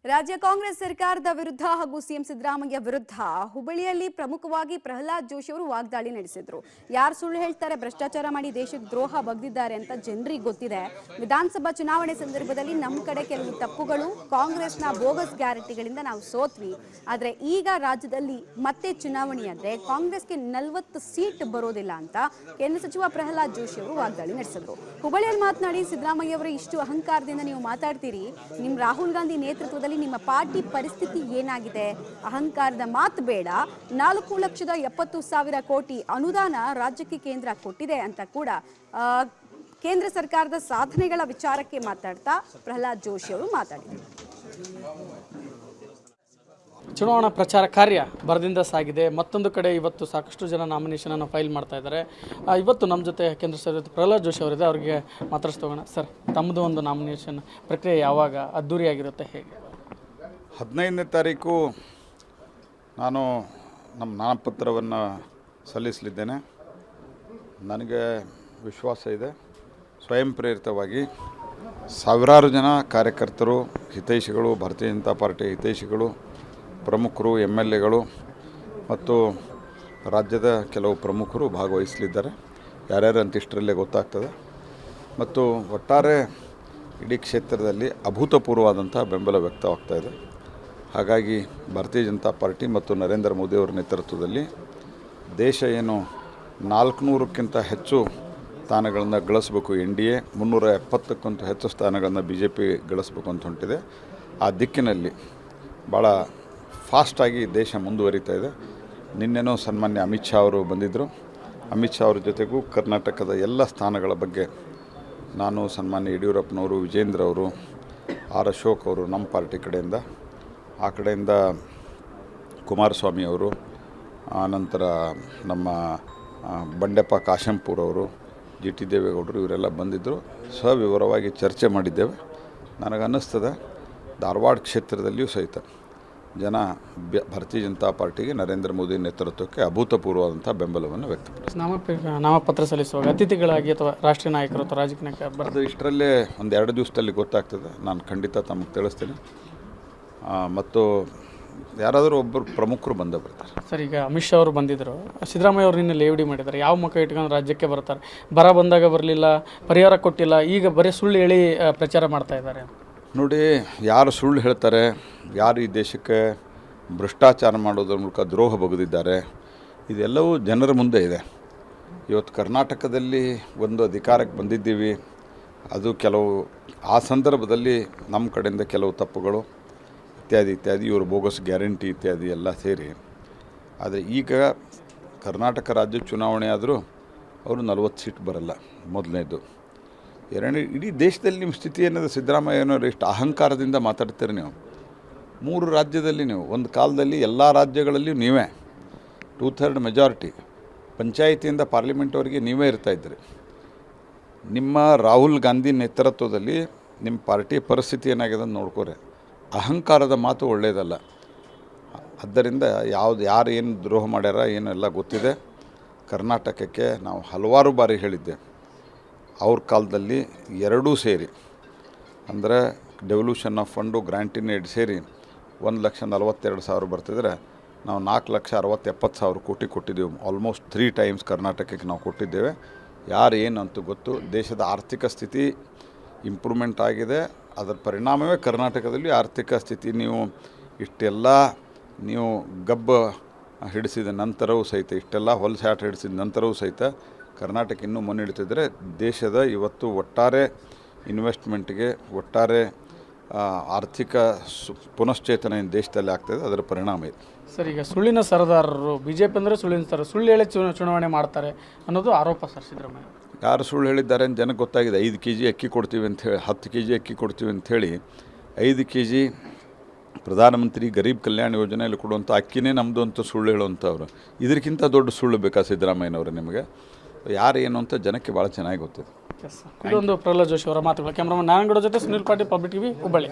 ರಾಜ್ಯ ಕಾಂಗ್ರೆಸ್ ಸರ್ಕಾರದ ವಿರುದ್ಧ ಹಾಗೂ ಸಿಎಂ ಸಿದ್ದರಾಮಯ್ಯ ವಿರುದ್ಧ ಹುಬ್ಬಳ್ಳಿಯಲ್ಲಿ ಪ್ರಮುಖವಾಗಿ ಪ್ರಹ್ಲಾದ್ ಜೋಶಿ ಅವರು ವಾಗ್ದಾಳಿ ನಡೆಸಿದ್ರು. ಯಾರು ಸುಳ್ಳು ಹೇಳ್ತಾರೆ, ಭ್ರಷ್ಟಾಚಾರ ಮಾಡಿ ದೇಶಕ್ಕೆ ದ್ರೋಹ ಬಗ್ದಿದ್ದಾರೆ ಅಂತ ಜನರಿಗೆ ಗೊತ್ತಿದೆ. ವಿಧಾನಸಭಾ ಚುನಾವಣೆ ಸಂದರ್ಭದಲ್ಲಿ ನಮ್ಮ ಕಡೆ ಕೆಲವು ತಪ್ಪುಗಳು, ಕಾಂಗ್ರೆಸ್ನ ಬೋಗಸ್ ಗ್ಯಾರಂಟಿಗಳಿಂದ ನಾವು ಸೋತ್ವಿ. ಆದರೆ ಈಗ ರಾಜ್ಯದಲ್ಲಿ ಮತ್ತೆ ಚುನಾವಣೆಯಾದ್ರೆ ಕಾಂಗ್ರೆಸ್ಗೆ 40 ಸೀಟ್ ಬರೋದಿಲ್ಲ ಅಂತ ಕೇಂದ್ರ ಸಚಿವ ಪ್ರಹ್ಲಾದ್ ಜೋಶಿ ಅವರು ವಾಗ್ದಾಳಿ ನಡೆಸಿದ್ರು. ಹುಬ್ಬಳ್ಳಿಯಲ್ಲಿ ಮಾತನಾಡಿ, ಸಿದ್ದರಾಮಯ್ಯ ಅವರು ಇಷ್ಟು ಅಹಂಕಾರದಿಂದ ನೀವು ಮಾತಾಡ್ತೀರಿ, ನಿಮ್ಮ ರಾಹುಲ್ ಗಾಂಧಿ ನೇತೃತ್ವದಲ್ಲಿ ನಿಮ್ಮ ಪಾರ್ಟಿ ಪರಿಸ್ಥಿತಿ ಏನಾಗಿದೆ? ಅಹಂಕಾರದ ಮಾತು ಬೇಡ. 4,70,000 ಕೋಟಿ ಅನುದಾನ ರಾಜ್ಯಕ್ಕೆ ಕೇಂದ್ರ ಕೊಟ್ಟಿದೆ ಅಂತ ಕೂಡ ಕೇಂದ್ರ ಸರ್ಕಾರದ ಸಾಧನೆಗಳ ವಿಚಾರಕ್ಕೆ ಮಾತಾಡ್ತಾ ಪ್ರಹ್ಲಾದ್ ಜೋಶಿ ಅವರು ಮಾತಾಡಿದರು. ಚುನಾವಣಾ ಪ್ರಚಾರ ಕಾರ್ಯ ಭರದಿಂದ ಸಾಗಿದೆ. ಮತ್ತೊಂದು ಕಡೆ ಇವತ್ತು ಸಾಕಷ್ಟು ಜನ ನಾಮಿನೇಷನನ್ನು ಫೈಲ್ ಮಾಡ್ತಾ ಇದ್ದಾರೆ. ಇವತ್ತು ನಮ್ಮ ಜೊತೆ ಕೇಂದ್ರ ಸಚಿವ ಪ್ರಹ್ಲಾದ್ ಜೋಶಿ ಅವರಿದೆ, ಅವರಿಗೆ ಮಾತಾಡಿಸ್ತೋಗೋಣ. ಸರ್, ತಮ್ಮದು ಒಂದು ನಾಮಿನೇಷನ್ ಪ್ರಕ್ರಿಯೆ ಯಾವಾಗ ಅದ್ದೂರಿಯಾಗಿರುತ್ತೆ, ಹೇಗೆ? 15ನೇ ತಾರೀಕು ನಾನು ನಮ್ಮ ನಾಮಪತ್ರವನ್ನು ಸಲ್ಲಿಸಲಿದ್ದೇನೆ. ನನಗೆ ವಿಶ್ವಾಸ ಇದೆ, ಸ್ವಯಂ ಪ್ರೇರಿತವಾಗಿ ಸಾವಿರಾರು ಜನ ಕಾರ್ಯಕರ್ತರು, ಹಿತೈಷಿಗಳು, ಭಾರತೀಯ ಜನತಾ ಪಾರ್ಟಿ ಹಿತೈಷಿಗಳು, ಪ್ರಮುಖರು, MLAಗಳು ಮತ್ತು ರಾಜ್ಯದ ಕೆಲವು ಪ್ರಮುಖರು ಭಾಗವಹಿಸಲಿದ್ದಾರೆ. ಯಾರ್ಯಾರು ಅಂತ ಇಷ್ಟರಲ್ಲೇ ಗೊತ್ತಾಗ್ತದೆ. ಮತ್ತು ಒಟ್ಟಾರೆ ಇಡೀ ಕ್ಷೇತ್ರದಲ್ಲಿ ಅಭೂತಪೂರ್ವವಾದಂಥ ಬೆಂಬಲ ವ್ಯಕ್ತವಾಗ್ತಾಯಿದೆ. ಹಾಗಾಗಿ ಭಾರತೀಯ ಜನತಾ ಪಾರ್ಟಿ ಮತ್ತು ನರೇಂದ್ರ ಮೋದಿಯವರ ನೇತೃತ್ವದಲ್ಲಿ ದೇಶ ಏನು 400ಕ್ಕಿಂತ ಹೆಚ್ಚು ಸ್ಥಾನಗಳನ್ನು ಗಳಿಸಬೇಕು, NDA 370ಕ್ಕಿಂತ ಹೆಚ್ಚು ಸ್ಥಾನಗಳನ್ನು BJP ಗಳಿಸಬೇಕು ಅಂತ ಹೊಂಟಿದೆ. ಆ ದಿಕ್ಕಿನಲ್ಲಿ ಭಾಳ ಫಾಸ್ಟಾಗಿ ದೇಶ ಮುಂದುವರಿತಾ ಇದೆ. ನಿನ್ನೆನೂ ಸನ್ಮಾನ್ಯ ಅಮಿತ್ ಶಾ ಅವರು ಬಂದಿದ್ದರು. ಅಮಿತ್ ಶಾ ಅವ್ರ ಜೊತೆಗೂ ಕರ್ನಾಟಕದ ಎಲ್ಲ ಸ್ಥಾನಗಳ ಬಗ್ಗೆ ನಾನು, ಸನ್ಮಾನ್ಯ ಯಡಿಯೂರಪ್ಪನವರು, ವಿಜೇಂದ್ರ ಅವರು, ಆರ್ ಅಶೋಕ್ ಅವರು ನಮ್ಮ ಪಾರ್ಟಿ ಕಡೆಯಿಂದ, ಆ ಕಡೆಯಿಂದ ಕುಮಾರಸ್ವಾಮಿ ಅವರು, ಆನಂತರ ನಮ್ಮ ಬಂಡೆಪ್ಪ ಕಾಶಂಪುರ್ ಅವರು, GT ದೇವೇಗೌಡರು, ಇವರೆಲ್ಲ ಬಂದಿದ್ದರು. ಸವಿವರವಾಗಿ ಚರ್ಚೆ ಮಾಡಿದ್ದೇವೆ. ನನಗನ್ನಿಸ್ತದೆ ಧಾರವಾಡ ಕ್ಷೇತ್ರದಲ್ಲಿಯೂ ಸಹಿತ ಜನ ಭಾರತೀಯ ಜನತಾ ಪಾರ್ಟಿಗೆ, ನರೇಂದ್ರ ಮೋದಿ ನೇತೃತ್ವಕ್ಕೆ ಅಭೂತಪೂರ್ವವಾದಂಥ ಬೆಂಬಲವನ್ನು ವ್ಯಕ್ತಪಡಿಸ್ತಾರೆ. ನಾಮಪತ್ರ ಸಲ್ಲಿಸುವಾಗ ಅತಿಥಿಗಳಾಗಿ ಅಥವಾ ರಾಷ್ಟ್ರೀಯ ನಾಯಕರು ಅಥವಾ ರಾಜಕೀಯ ಬರೆದು ಇಷ್ಟರಲ್ಲೇ ಒಂದು 2 ದಿವಸದಲ್ಲಿ ಗೊತ್ತಾಗ್ತದೆ. ನಾನು ಖಂಡಿತ ತಮಗೆ ತಿಳಿಸ್ತೀನಿ. ಮತ್ತು ಯಾರಾದರೂ ಒಬ್ಬರು ಪ್ರಮುಖರು ಬಂದೇ ಬರ್ತಾರೆ. ಸರ್, ಈಗ ಅಮಿತ್ ಶಾ ಅವರು ಬಂದಿದ್ದರು, ಸಿದ್ದರಾಮಯ್ಯ ಅವರು ನಿನ್ನೆ ಲೇವಡಿ ಮಾಡಿದ್ದಾರೆ. ಯಾವ ಮುಖ ಇಟ್ಕೊಂಡು ರಾಜ್ಯಕ್ಕೆ ಬರ್ತಾರೆ? ಬರ ಬಂದಾಗ ಬರಲಿಲ್ಲ, ಪರಿಹಾರ ಕೊಟ್ಟಿಲ್ಲ, ಈಗ ಬರೀ ಸುಳ್ಳು ಹೇಳಿ ಪ್ರಚಾರ ಮಾಡ್ತಾ ಇದ್ದಾರೆ. ನೋಡಿ, ಯಾರು ಸುಳ್ಳು ಹೇಳ್ತಾರೆ, ಯಾರು ಈ ದೇಶಕ್ಕೆ ಭ್ರಷ್ಟಾಚಾರ ಮಾಡೋದ್ರ ಮೂಲಕ ದ್ರೋಹ ಬಗೆದಿದ್ದಾರೆ, ಇದೆಲ್ಲವೂ ಜನರ ಮುಂದೆ ಇದೆ. ಇವತ್ತು ಕರ್ನಾಟಕದಲ್ಲಿ ಒಂದು ಅಧಿಕಾರಕ್ಕೆ ಬಂದಿದ್ದೀವಿ, ಅದು ಕೆಲವು ಆ ಸಂದರ್ಭದಲ್ಲಿ ನಮ್ಮ ಕಡೆಯಿಂದ ಕೆಲವು ತಪ್ಪುಗಳು ಇತ್ಯಾದಿ ಇತ್ಯಾದಿ, ಇವರು ಬೋಗಸ್ ಗ್ಯಾರಂಟಿ ಇತ್ಯಾದಿ ಎಲ್ಲ ಸೇರಿ. ಆದರೆ ಈಗ ಕರ್ನಾಟಕ ರಾಜ್ಯ ಚುನಾವಣೆ ಆದರೂ ಅವರು 40 ಸೀಟ್ ಬರಲ್ಲ. ಮೊದಲನೇದು. ಎರಡನೇ, ಇಡೀ ದೇಶದಲ್ಲಿ ನಿಮ್ಮ ಸ್ಥಿತಿ ಏನಿದೆ, ಸಿದ್ದರಾಮಯ್ಯನವರು ಎಷ್ಟು ಅಹಂಕಾರದಿಂದ ಮಾತಾಡ್ತೀರಿ ನೀವು. 3 ರಾಜ್ಯದಲ್ಲಿ ನೀವು ಒಂದು ಕಾಲದಲ್ಲಿ ಎಲ್ಲ ರಾಜ್ಯಗಳಲ್ಲಿಯೂ ನೀವೇ 2/3 ಮೆಜಾರಿಟಿ, ಪಂಚಾಯಿತಿಯಿಂದ ಪಾರ್ಲಿಮೆಂಟ್ವರೆಗೆ ನೀವೇ ಇರ್ತಾಯಿದ್ರಿ. ನಿಮ್ಮ ರಾಹುಲ್ ಗಾಂಧಿ ನೇತೃತ್ವದಲ್ಲಿ ನಿಮ್ಮ ಪಾರ್ಟಿ ಪರಿಸ್ಥಿತಿ ಏನಾಗಿದೆ ಅಂತ ನೋಡ್ಕೋರೆ. ಅಹಂಕಾರದ ಮಾತು ಒಳ್ಳೆಯದಲ್ಲ. ಆದ್ದರಿಂದ ಯಾರು ಏನು ದ್ರೋಹ ಮಾಡ್ಯಾರ ಏನೆಲ್ಲ ಗೊತ್ತಿದೆ. ಕರ್ನಾಟಕಕ್ಕೆ ನಾವು ಹಲವಾರು ಬಾರಿ ಹೇಳಿದ್ದೆ, ಅವ್ರ ಕಾಲದಲ್ಲಿ ಎರಡೂ ಸೇರಿ, ಅಂದರೆ ಡೆವಲ್ಯೂಷನ್ ಆಫ್ ಫಂಡು, ಗ್ರ್ಯಾಂಟಿನ್ ಏಡ್ ಸೇರಿ 1,42,000 ಬರ್ತಿದ್ರೆ ನಾವು 4,60,70,000 ಕೋಟಿ ಕೊಟ್ಟಿದ್ದೇವೆ. ಆಲ್ಮೋಸ್ಟ್ 3 ಟೈಮ್ಸ್ ಕರ್ನಾಟಕಕ್ಕೆ ನಾವು ಕೊಟ್ಟಿದ್ದೇವೆ. ಯಾರು ಏನಂತೂ ಗೊತ್ತು. ದೇಶದ ಆರ್ಥಿಕ ಸ್ಥಿತಿ ಇಂಪ್ರೂವ್ಮೆಂಟ್ ಆಗಿದೆ. ಅದರ ಪರಿಣಾಮವೇ ಕರ್ನಾಟಕದಲ್ಲಿ ಆರ್ಥಿಕ ಸ್ಥಿತಿ. ಇಷ್ಟೆಲ್ಲ ನೀವು ಗಬ್ಬ ಹಿಡಿಸಿದ ನಂತರವೂ ಸಹಿತ, ಇಷ್ಟೆಲ್ಲ ಹೊಲಸಾಟ ಹಿಡಿಸಿದ ನಂತರವೂ ಸಹಿತ ಕರ್ನಾಟಕ ಇನ್ನೂ ಮುನ್ನಡೆತಿದ್ರೆ ದೇಶದ ಇವತ್ತು ಒಟ್ಟಾರೆ ಇನ್ವೆಸ್ಟ್ಮೆಂಟ್ಗೆ, ಒಟ್ಟಾರೆ ಆರ್ಥಿಕ ಪುನಶ್ಚೇತನ ದೇಶದಲ್ಲಿ ಆಗ್ತಾಯಿದೆ. ಅದರ ಪರಿಣಾಮ ಇದೆ. ಸರ್, ಈಗ ಸುಳ್ಳಿನ ಸರದಾರರು BJP ಅಂದರೆ ಸುಳ್ಳಿನ ಸರ, ಸುಳ್ಳು ಹೇಳಿ ಚುನಾವಣೆ ಮಾಡ್ತಾರೆ ಅನ್ನೋದು ಆರೋಪ ಸರ್ ಸಿದ್ದರಾಮಯ್ಯ. ಯಾರು ಸುಳ್ಳು ಹೇಳಿದ್ದಾರೆ ಅಂತ ಜನಕ್ಕೆ ಗೊತ್ತಾಗಿದೆ. 5 kg ಅಕ್ಕಿ ಕೊಡ್ತೀವಿ ಅಂಥೇಳಿ, 10 kg ಅಕ್ಕಿ ಕೊಡ್ತೀವಿ ಅಂಥೇಳಿ 5 kg ಪ್ರಧಾನಮಂತ್ರಿ ಗರೀಬ್ ಕಲ್ಯಾಣ ಯೋಜನೆಯಲ್ಲಿ ಕೊಡುವಂಥ ಅಕ್ಕಿನೇ ನಮ್ಮದು ಅಂತ ಸುಳ್ಳು ಹೇಳುವಂಥವ್ರು. ಇದಕ್ಕಿಂತ ದೊಡ್ಡ ಸುಳ್ಳು ಬೇಕಾ ಸಿದ್ದರಾಮಯ್ಯನವರು ನಿಮಗೆ? ಯಾರು ಏನು ಅಂತ ಜನಕ್ಕೆ ಭಾಳ ಚೆನ್ನಾಗಿ ಗೊತ್ತಿದೆ. ಇದೊಂದು ಪ್ರಹ್ಲಾದ್ ಜೋಶಿ ಅವರ ಮಾತುಗಳು. ಕ್ಯಾಮ್ರಾಮನ್ ನಾರಾಯಣಗೌಡ ಜೊತೆ ಸುನಿಲ್ ಪಾಟೀಲ್, ಪಬ್ಲಿಕ್ TV, ಹುಬ್ಬಳ್ಳಿ.